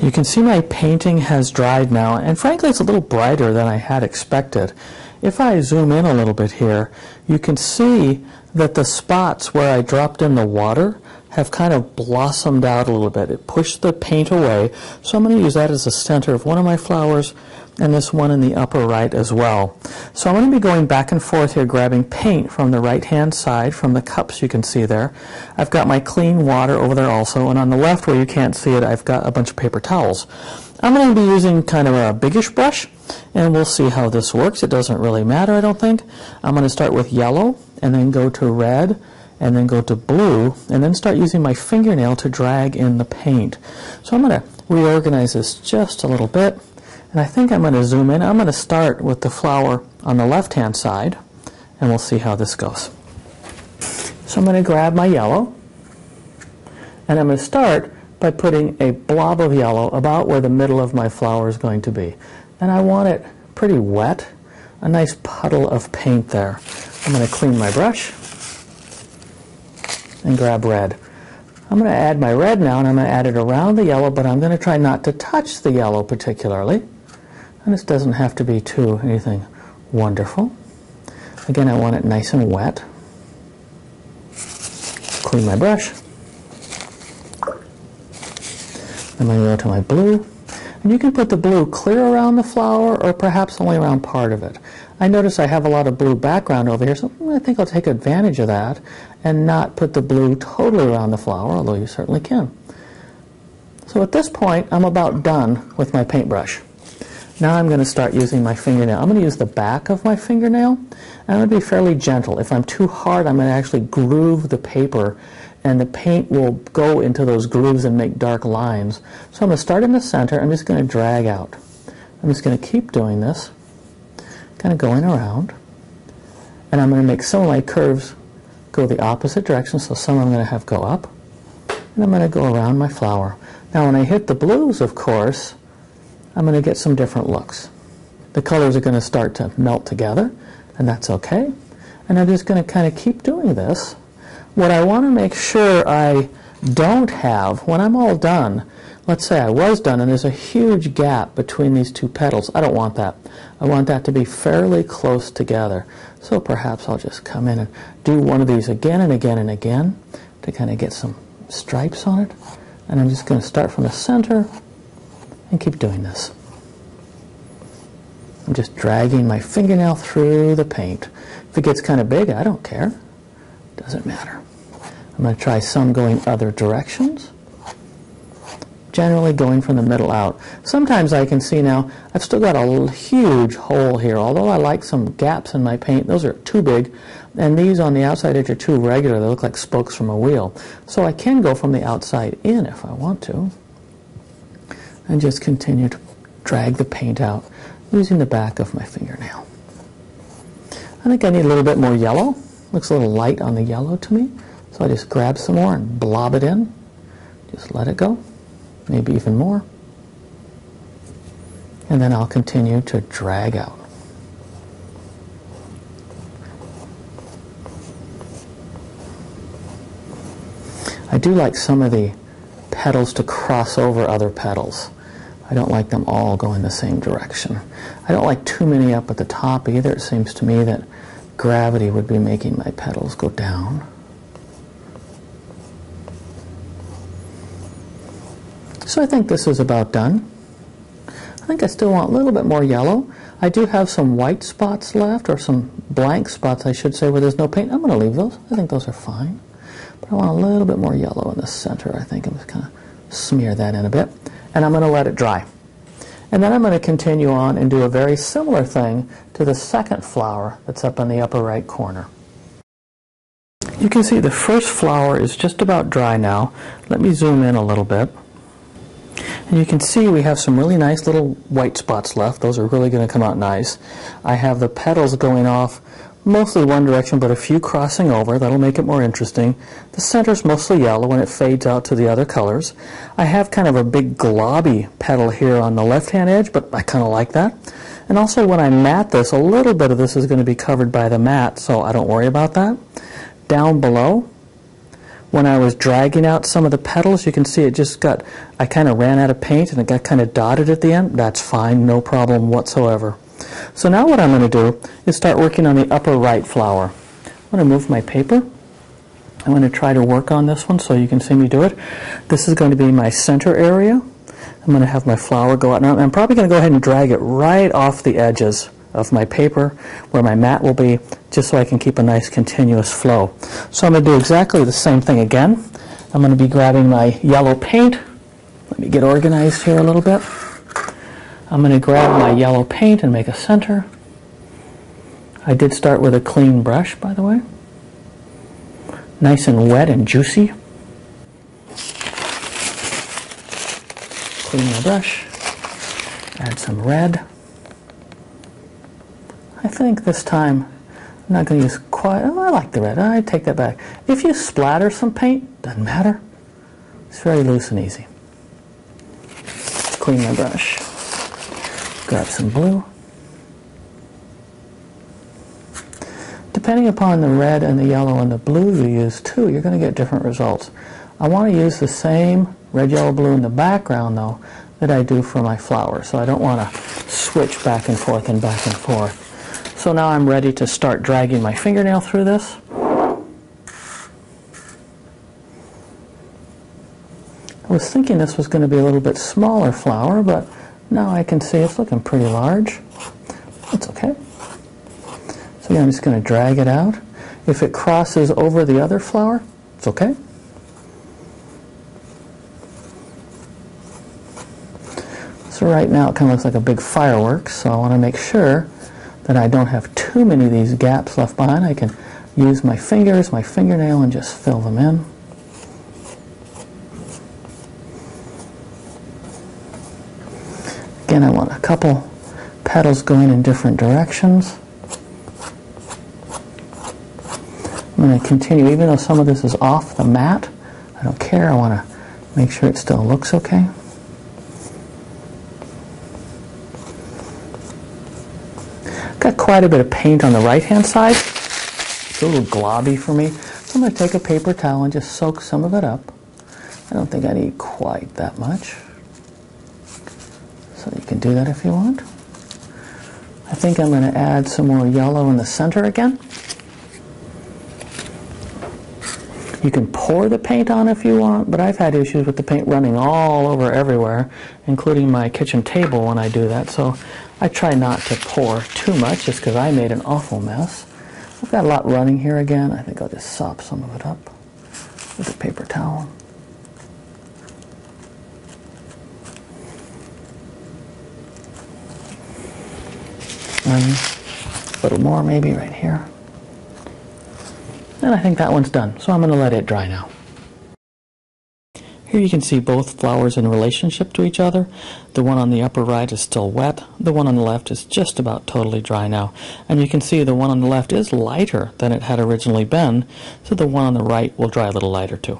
You can see my painting has dried now, and frankly it's a little brighter than I had expected. If I zoom in a little bit here, you can see that the spots where I dropped in the water have kind of blossomed out a little bit. It pushed the paint away, so I'm going to use that as the center of one of my flowers and this one in the upper right as well. So I'm going to be going back and forth here, grabbing paint from the right hand side from the cups you can see there. I've got my clean water over there also, and on the left where you can't see it, I've got a bunch of paper towels. I'm going to be using kind of a biggish brush, and we'll see how this works. It doesn't really matter, I don't think. I'm going to start with yellow and then go to red and then go to blue, and then start using my fingernail to drag in the paint. So I'm going to reorganize this just a little bit, and I think I'm going to zoom in. I'm going to start with the flower on the left-hand side, and we'll see how this goes. So I'm going to grab my yellow, and I'm going to start by putting a blob of yellow about where the middle of my flower is going to be. And I want it pretty wet, a nice puddle of paint there. I'm going to clean my brush and grab red. I'm going to add my red now, and I'm going to add it around the yellow, but I'm going to try not to touch the yellow particularly. And this doesn't have to be anything wonderful. Again, I want it nice and wet. Clean my brush. I'm going to go to my blue. And you can put the blue clear around the flower or perhaps only around part of it. I notice I have a lot of blue background over here, so I think I'll take advantage of that and not put the blue totally around the flower, although you certainly can. So at this point, I'm about done with my paintbrush. Now I'm going to start using my fingernail. I'm going to use the back of my fingernail, and I'm going to be fairly gentle. If I'm too hard, I'm going to actually groove the paper, and the paint will go into those grooves and make dark lines. So I'm going to start in the center. I'm just going to drag out. I'm just going to keep doing this, kind of going around, and I'm going to make some of my curves go the opposite direction, so some I'm going to have go up, and I'm going to go around my flower. Now when I hit the blues, of course, I'm going to get some different looks. The colors are going to start to melt together, and that's okay. And I'm just going to kind of keep doing this. What I want to make sure I don't have, when I'm all done, let's say I was done and there's a huge gap between these two petals. I don't want that. I want that to be fairly close together. So perhaps I'll just come in and do one of these again and again and again to kind of get some stripes on it. And I'm just going to start from the center and keep doing this. I'm just dragging my fingernail through the paint. If it gets kind of big, I don't care. Doesn't matter. I'm going to try some going other directions. Generally going from the middle out. Sometimes I can see now, I've still got a huge hole here. Although I like some gaps in my paint, those are too big. And these on the outside edge are too regular. They look like spokes from a wheel. So I can go from the outside in if I want to. And just continue to drag the paint out using the back of my fingernail. I think I need a little bit more yellow. Looks a little light on the yellow to me. So I just grab some more and blob it in. Just let it go. Maybe even more. And then I'll continue to drag out. I do like some of the petals to cross over other petals. I don't like them all going the same direction. I don't like too many up at the top either. It seems to me that gravity would be making my petals go down. So I think this is about done. I think I still want a little bit more yellow. I do have some white spots left, or some blank spots I should say, where there's no paint. I'm going to leave those. I think those are fine. But I want a little bit more yellow in the center, I think. I'm just going to smear that in a bit. And I'm going to let it dry. And then I'm going to continue on and do a very similar thing to the second flower that's up in the upper right corner. You can see the first flower is just about dry now. Let me zoom in a little bit. And you can see we have some really nice little white spots left. Those are really going to come out nice. I have the petals going off mostly one direction, but a few crossing over. That'll make it more interesting. The center's mostly yellow and it fades out to the other colors. I have kind of a big globby petal here on the left-hand edge, but I kind of like that. And also when I mat this, a little bit of this is going to be covered by the mat, so I don't worry about that. Down below, when I was dragging out some of the petals, you can see it just got, I kind of ran out of paint and it got kind of dotted at the end. That's fine, no problem whatsoever. So now what I'm going to do is start working on the upper right flower. I'm going to move my paper. I'm going to try to work on this one so you can see me do it. This is going to be my center area. I'm going to have my flower go out. Now I'm probably going to go ahead and drag it right off the edges of my paper where my mat will be, just so I can keep a nice continuous flow. So I'm going to do exactly the same thing again. I'm going to be grabbing my yellow paint. Let me get organized here a little bit. I'm going to grab my yellow paint and make a center. I did start with a clean brush, by the way. Nice and wet and juicy. Clean my brush. Add some red. I think this time I'm not going to use quite, oh, I like the red. I take that back. If you splatter some paint, doesn't matter. It's very loose and easy. Clean my brush. Grab some blue. Depending upon the red and the yellow and the blue you use too, you're going to get different results. I want to use the same red, yellow, blue in the background though that I do for my flower. So I don't want to switch back and forth and back and forth. So now I'm ready to start dragging my fingernail through this. I was thinking this was going to be a little bit smaller flower, but now I can see it's looking pretty large. It's okay. So yeah, I'm just going to drag it out. If it crosses over the other flower, it's okay. So right now it kind of looks like a big fireworks, so I want to make sure that I don't have too many of these gaps left behind. I can use my fingers, my fingernail, and just fill them in. Again, I want a couple petals going in different directions. I'm going to continue, even though some of this is off the mat. I don't care. I want to make sure it still looks okay. Got quite a bit of paint on the right-hand side. It's a little globby for me. So I'm going to take a paper towel and just soak some of it up. I don't think I need quite that much. So you can do that if you want. I think I'm going to add some more yellow in the center again. You can pour the paint on if you want, but I've had issues with the paint running all over everywhere, including my kitchen table when I do that, so I try not to pour too much just because I made an awful mess. I've got a lot running here again. I think I'll just sop some of it up with a paper towel. And a little more maybe right here. And I think that one's done, so I'm going to let it dry now. Here you can see both flowers in relationship to each other. The one on the upper right is still wet. The one on the left is just about totally dry now. And you can see the one on the left is lighter than it had originally been, so the one on the right will dry a little lighter too.